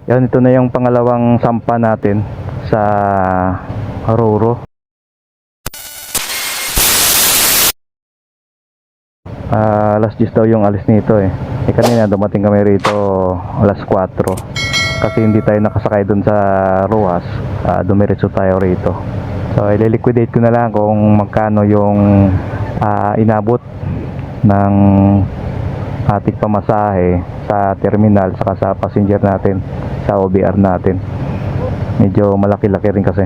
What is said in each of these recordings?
Yan, ito na yung pangalawang sampa natin sa Roro. Alas 10 daw yung alis nito eh. Kanina dumating kami rito alas 4. Kasi hindi tayo nakasakay dun sa Ruas. Dumiretso tayo rito. So ililiquidate ko na lang kung magkano yung inabot ng ating pamasahe sa terminal saka sa passenger natin sa OBR natin. Medyo malaki-laki rin kasi.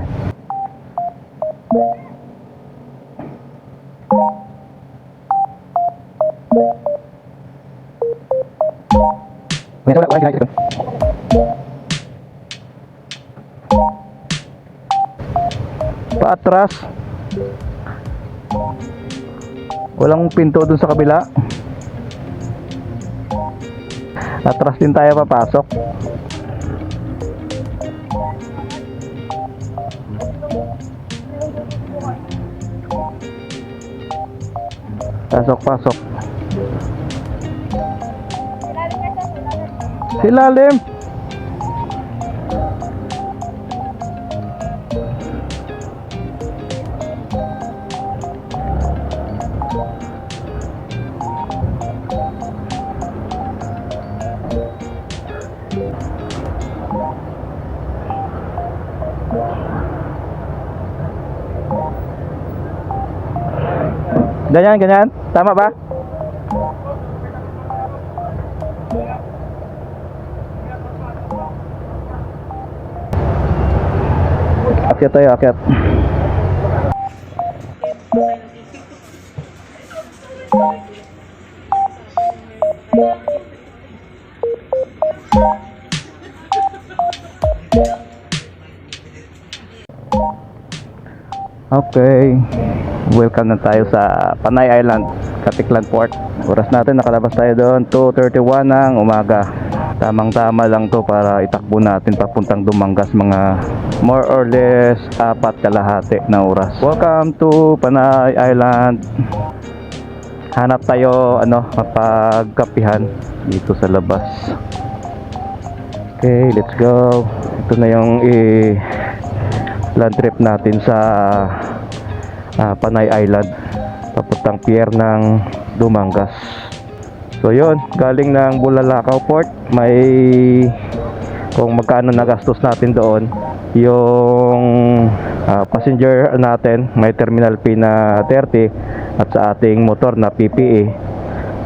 Paatras. Walang pinto dun sa kabila. Atras din tayo papasok. Pasok. Silalim. Ganyan. Tama ba? Akyat tayo, akyat. Okay, welcome na tayo sa Panay Island, Katiklan Port. Oras natin, nakalabas tayo doon 2:31 ng umaga. Tamang tama lang to para itakbo natin papuntang Dumangas, mga more or less 4:30 na oras. Welcome to Panay Island. Hanap tayo mapagkapihan dito sa labas. Okay, let's go. Ito na yung land trip natin sa Panay Island papuntang pier ng Dumangas. So yun, galing ng Bulalakaw Port, may kung magkano nagastos natin doon. Yung passenger natin may terminal fee na 30 at sa ating motor na PPE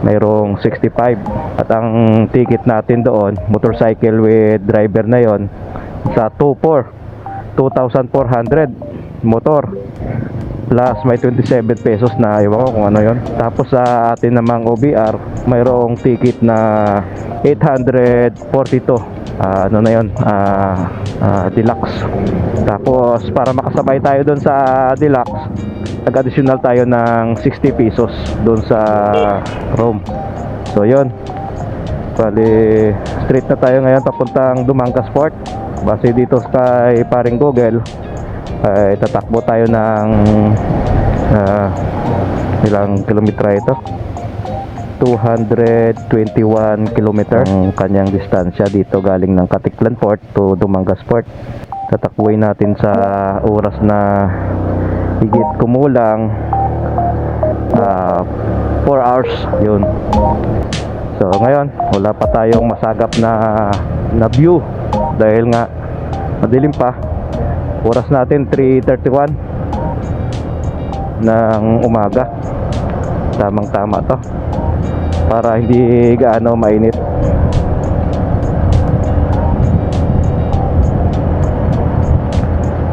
mayroong 65. At ang ticket natin doon, motorcycle with driver na yon, sa 2,400 motor plus may 27 pesos na iwan ko kung ano yon. Tapos sa atin namang OBR mayroong ticket na 842, ano na yon, deluxe. Tapos para makasabay tayo doon sa deluxe, nag-additional tayo ng 60 pesos doon sa room. So yon, bali straight na tayo ngayon papuntang Dumangas Port. Base dito kay paring Google ay tatakbo tayo ng ilang kilometer ito, 221 kilometer ang kanyang distansya dito galing ng Katiklan Port to Dumangas Port. Tatakbuhin natin sa oras na higit kumulang 4 hours yun. So ngayon wala pa tayong masagap na view dahil nga madilim pa. Oras natin 3:31 ng umaga. Tamang tama to para hindi gaano mainit.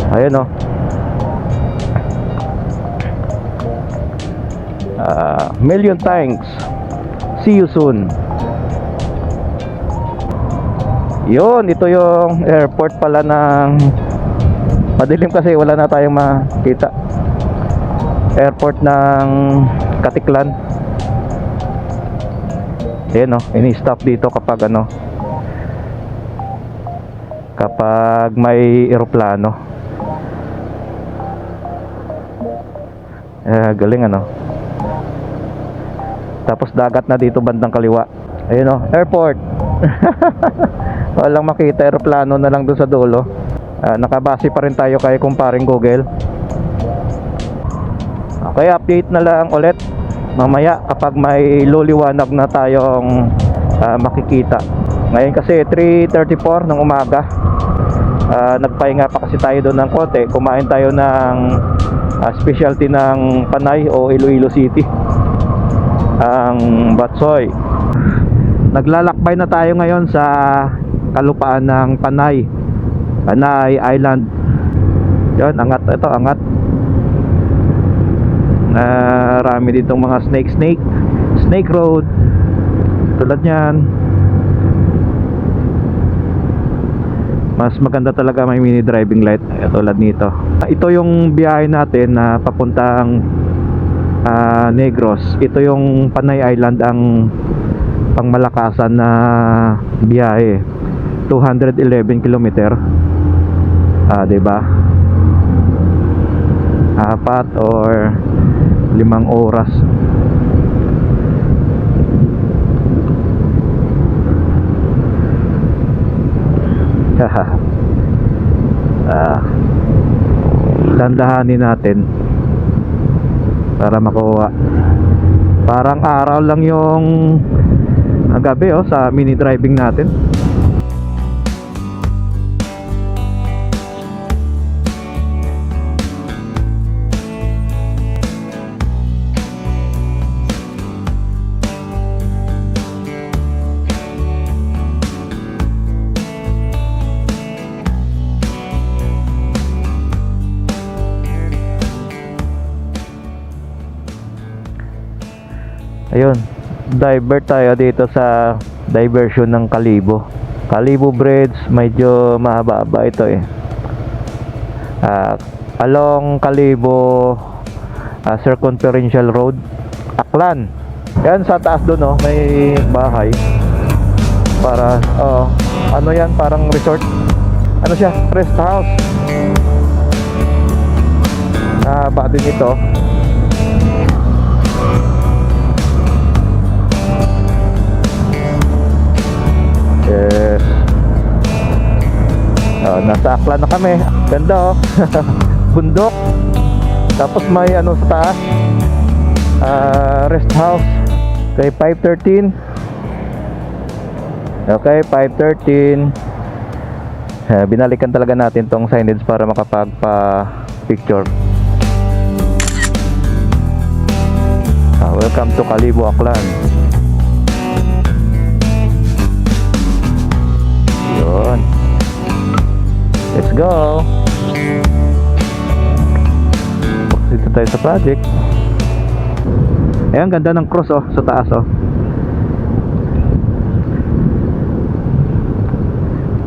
Ayun o, million thanks, see you soon. Yun, ito yung airport pala ng, madilim kasi wala na tayong makita, airport ng Katiklan. Ayan o, ini-stop dito kapag kapag may eroplano. Galing tapos dagat na dito bandang kaliwa. Ayun airport. Walang makita, aeroplano na lang doon sa dulo. Nakabase pa rin tayo kay kumparing Google. Okay, update na lang ulit mamaya kapag may luliwanag na tayong makikita. Ngayon kasi 3:34 ng umaga. Nagpahinga pa kasi tayo doon ng konti. Kumain tayo ng specialty ng Panay o Iloilo City, ang Batsoy. Naglalakbay na tayo ngayon sa kalupaan ng Panay Island. Yun, angat ito, angat. Marami ditong mga snake road tulad yan. Mas maganda talaga may mini driving light tulad nito. Ito yung biyahe natin na papuntang Negros. Ito yung Panay Island, ang pangmalakasan na biyahe. 211 kilometer. Diba? 4 or 5 oras. Dandahanin natin para makuha. Parang araw lang yung gabi sa mini driving natin. Ayun, divert tayo dito sa diversion ng Kalibo. Kalibo Bridge, medyo mahaba-haba ito along Kalibo Circumferential Road, Aklan. Yan sa taas doon may bahay. Para ano yan, parang resort. Ano siya? Rest house. Ba din ito. Yes. Nasa Aklan na kami. Ganda bundok. Tapos may ano sa taas, rest house. Okay, 513. Okay, 513. Binalikan talaga natin tong signage para makapagpa-picture. Welcome to Kalibo, Aklan. Yun. Let's go. Dito tayo sa project. Ayan, ganda ng cross sa taas 2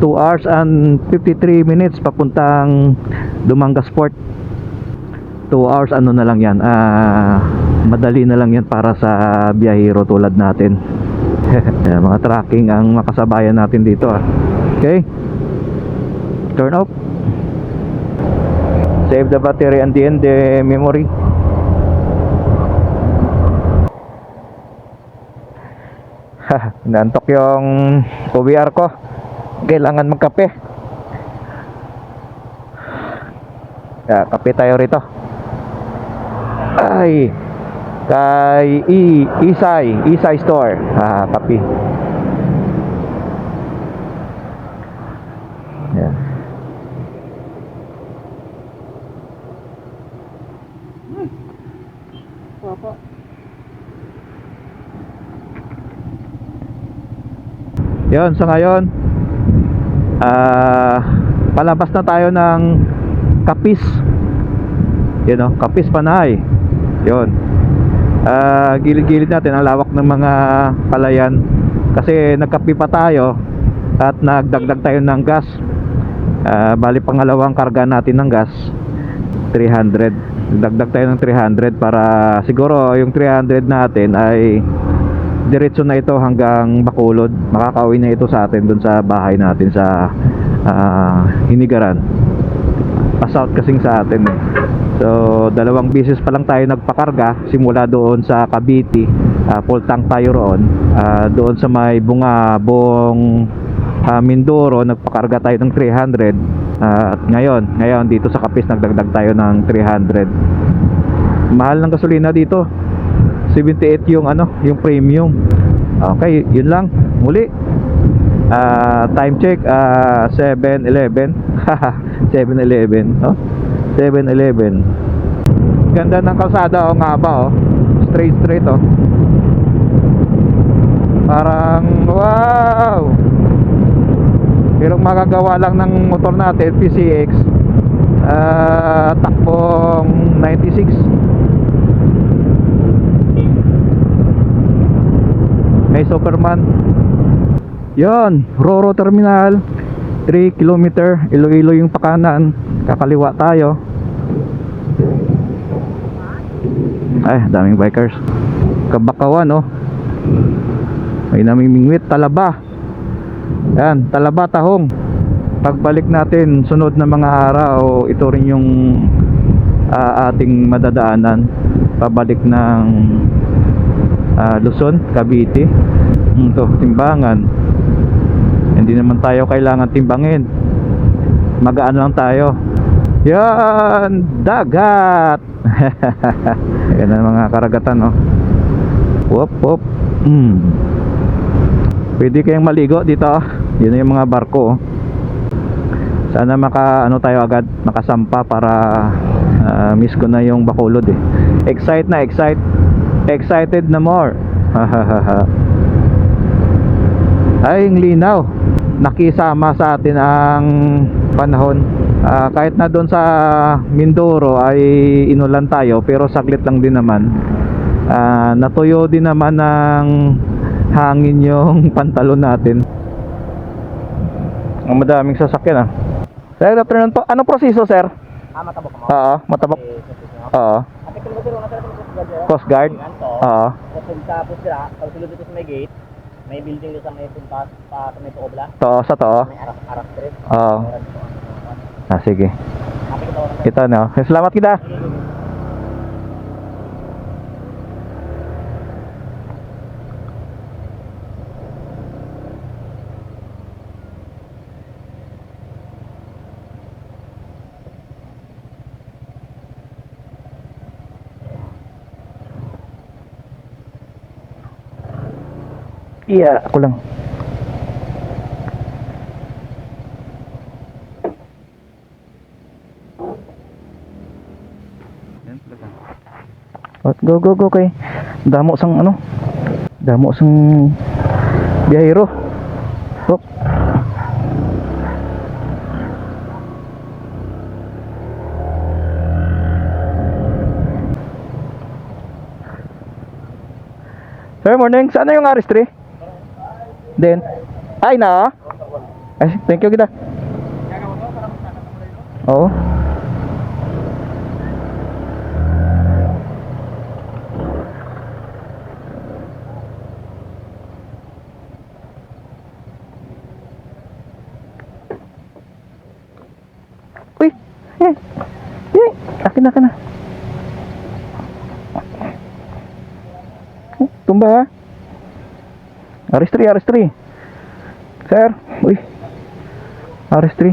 hours and 53 minutes papuntang Dumangas Port. 2 hours ano na lang yan. Madali na lang yan para sa biyahero tulad natin. Mga tracking ang makasabayan natin dito Okay, turn off. Save the battery and the memory. Nantok yung OBR ko. Kailangan magkape. Kape tayo rito. Ay, kay Isay Store. Kape. Yan. Yun, so ngayon palabas na tayo ng Capiz. Yun Capiz Panay. Yun. Gilid-gilid natin ang lawak ng mga palayan. Kasi nagkapi pa tayo at nagdagdag tayo ng gas. Bali pangalawang karga natin ng gas, 300. Dagdag tayo ng 300 para siguro yung 300 natin ay diretso na ito hanggang Bacolod. Makakauwi na ito sa atin dun sa bahay natin sa Hinigaran. Pa-south kasing sa atin So So, dalawang beses pa lang tayo nagpakarga simula doon sa Cavite. Full tank tayo roon. Doon sa may Bungabong, Mindoro, nagpakarga tayo ng 300. At ngayon dito sa Capiz nagdagdag tayo ng 300. Mahal ng gasolina dito. 78 yung yung premium. Okay, yun lang. Muli. Time check 7:11. 7:11, no? 7-Eleven. Ganda ng kalsada, nga ba, straight, parang wow. Pero magagawa lang ng motor natin PCX, takbong 96. May Superman. Yon, Roro Terminal, 3 kilometer, Iloilo yung pakanan, kakaliwa tayo. Ay, daming bikers. Kabakawan, may namimingwit, Talaba. Yan, Talaba, Tahong. Pagbalik natin sunod na mga araw, ito rin yung ating madadaanan pabalik ng Luzon, Cavite. Ito, timbangan. Hindi naman tayo kailangan timbangin, magaan lang tayo. Yan, dagat. Yan ang mga karagatan, Wop. Pwede kayong maligo dito, Yun yung mga barko, Sana tayo agad, makasampa para miss ko na yung Bacolod Excited na more. Ay, ang linaw. Nakisama sa atin ang panahon. Kahit na doon sa Mindoro ay inulan tayo, pero saglit lang din naman. Natuyo din naman ng hangin yung pantalon natin. Ang madaming sasakyan, Sir, afternoon po. Anong proseso, sir? Matabok mo? Oo, matabok. Oo. Coast Guard? Oo. Tapos sila, pagsulod dito sa may gate, may building dito sa may puntas pa sa may Tuobla. Sa to? May arak street. Oo. Sige. Kita na. Salamat kita. Iya, aku lang. Go kay. Damo sang Damo sang biyahero. Hop. Sir, morning. Saan na yung RS3? Then, ay na. Ay, thank you kita. Oo. Uy, akin na. Tumba ha. RS3. Sir, uy. RS3.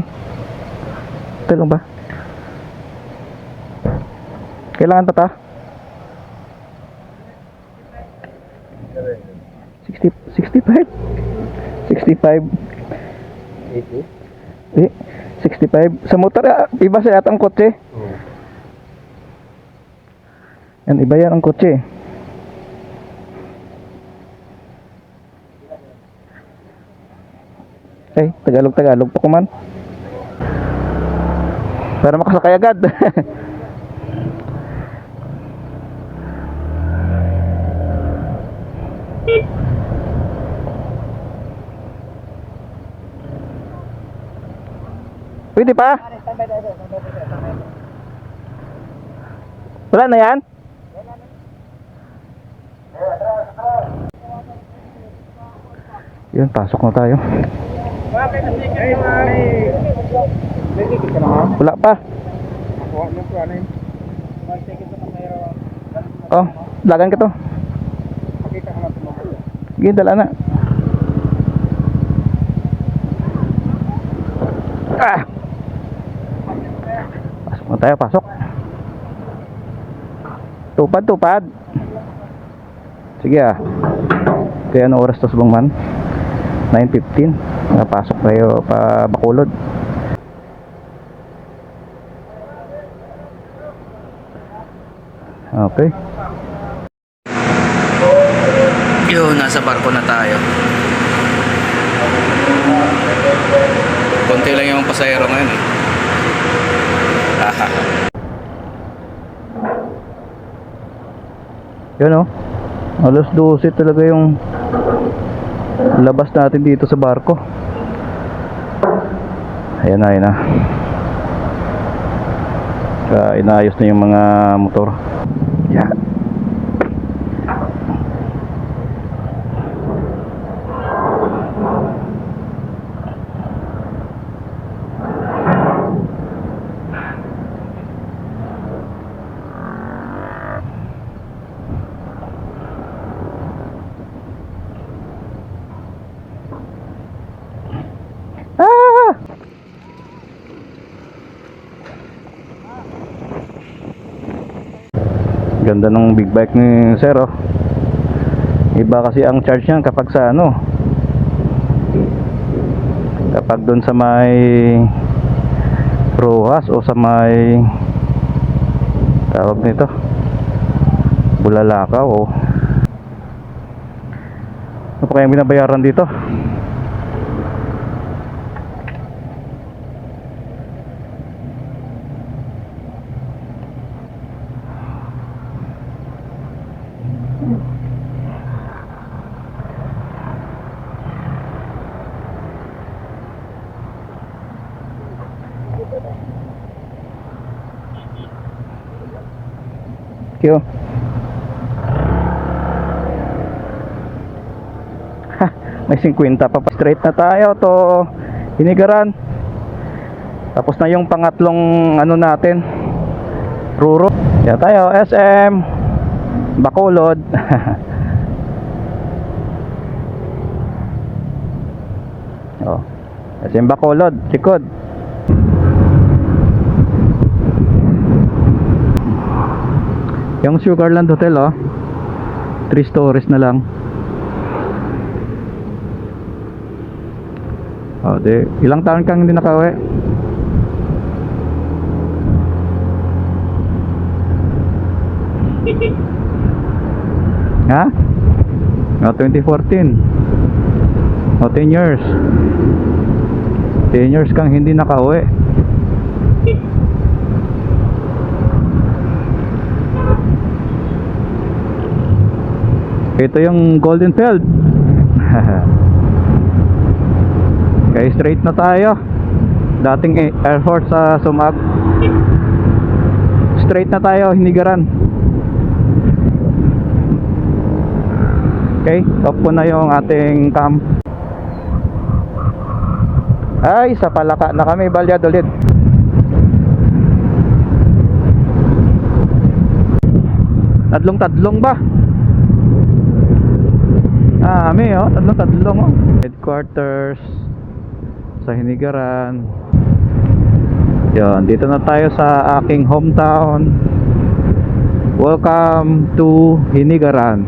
Ito ba? Kailangan pa ta? 65. 65. 65. Sa motor, iba sa yata ang kotse. Yan, iba yan ang kotse. Ay, Tagalog pa kuman. Para makasakay agad. Pwede pa? Wala na yan? Yun, pasok na tayo. Wala pa. Oh, lagan ka to. Sige, dala na. Ah! Pasok na tayo, pasok. Tupad, tupad. Sige ah. Kaya ano oras to sa Bangman? 9:15. Napasok tayo pa Bacolod. Okay. Yun, nasa barko na tayo. Konti lang yung pasahero ngayon eh. Aha. Yun oh. Alas 12 talaga yung labas natin dito sa barko. Ayan na, ayan na. Inaayos na yung mga motor. Yeah. Ah! Ganda ng big bike ni Sir oh. Iba kasi ang charge niyan kapag sa ano, kapag doon sa may Rojas o sa may tawag nito Bulalakaw oh. Ano pa kaya binabayaran dito? Kyo. Ha, may 50 pa. Straight na tayo to Hinigaran. Tapos na yung pangatlong ano natin, Ruro. Yan tayo, SM Bacolod. Oh, SM Bacolod, likod. Yung Sugarland Hotel oh, 3 stories na lang. Oh, di ilang taon kang hindi nakauwi? Ha? No, 2014. Oh, 10 years. 10 years kang hindi nakauwi. Ito yung Golden Field. Okay, straight na tayo. Dating Air Force sa Sumag. Straight na tayo, Hinigaran. Okay, off ko na yung ating cam. Ay, sa Palaka na kami, Valladolid. Tadlong ba? Kami oh, tadlong oh. Headquarters sa Hinigaran. Yan, dito na tayo sa aking hometown. Welcome to Hinigaran.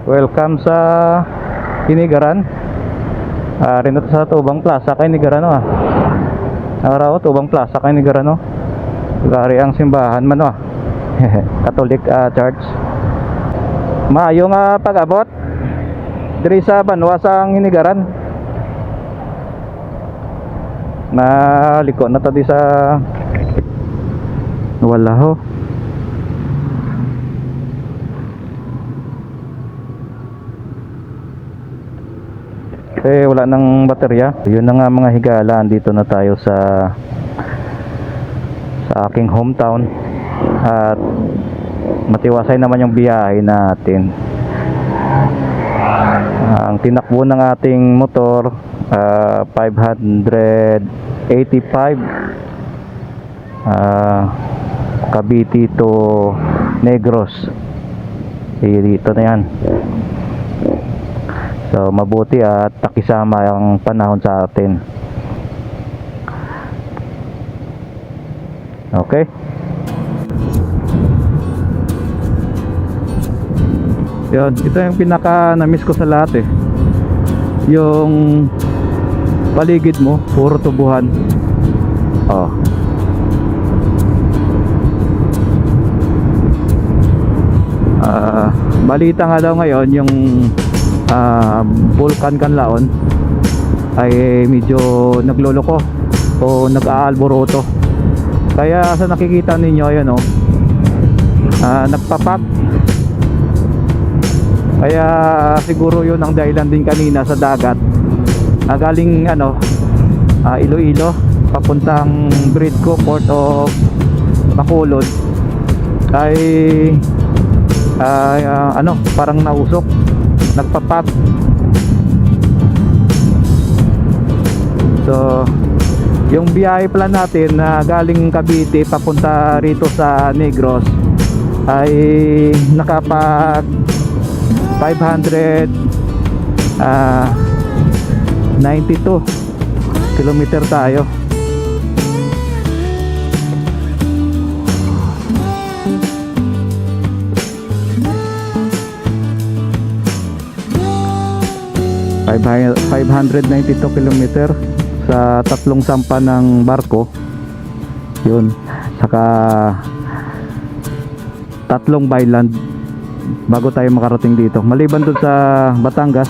Welcome sa Hinigaran. Rin ito sa Tubang Plaza kay Hinigaran oh. Araw Tubang Plaza kay Hinigaran oh. Gari ang simbahan man oh. Catholic Church. Maayo nga pag-abot diri sa Banwa sang Hinigaran. Na liko na to di sa wala ho. Kasi wala nang baterya. Yun na nga mga higala, dito na tayo sa aking hometown. At matiwasay naman yung biyahe natin. Ang tinakbo ng ating motor 585 Cavite to Negros. Dito na yan. So mabuti at nakisama ang panahon sa atin. Okay. Yun, ito yung pinaka na-miss ko sa lahat eh. Yung paligid mo, puro tubuhan. Oh. Balita nga daw ngayon yung Vulcan Canlaon ay medyo nagloloko o nag-aalboroto. Kaya sa nakikita ninyo ayan oh, nagpapag. Kaya siguro yun ang dahilan din kanina sa dagat, galing Iloilo papuntang Bridco, Port of Bacolod ay parang nausok, nagpapag. So yung biyahe pala natin na galing Cavite papunta rito sa Negros ay nakapag 592 kilometer tayo. Five 592 kilometer sa tatlong sampa ng barko. Yun, saka tatlong byland bago tayo makarating dito. Maliban dun sa Batangas,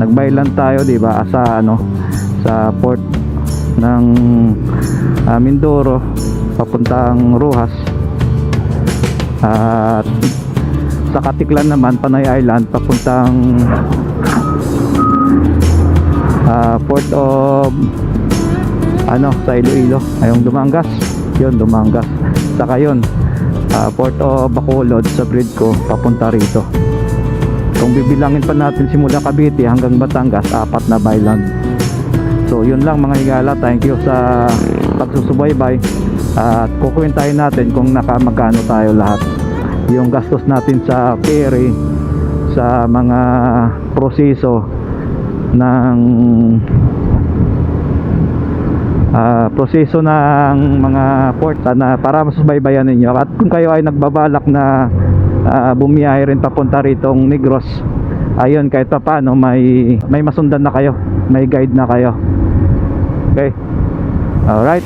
nag-byland tayo, di ba? Sa sa port ng Mindoro papuntang Rojas. At sa Katiklan naman, Panay Island papuntang Port of sa Iloilo, ayong Dumangas. Yun, Dumangas. Saka yun, Port of Bacolod sa Bridco papunta rito. Kung bibilangin pa natin simula Cavite hanggang Batangas, 4 na byland. So yun lang mga higala, thank you sa pagsusubaybay. At kukwentahin natin kung nakamagkano tayo lahat. Yung gastos natin sa ferry, sa mga proseso ng mga port na para masubaybayan ninyo. At kung kayo ay nagbabalak na bumiyahe rin papunta ritong Negros, ayun, kahit pa paano may masundan na kayo, may guide na kayo. Okay, alright.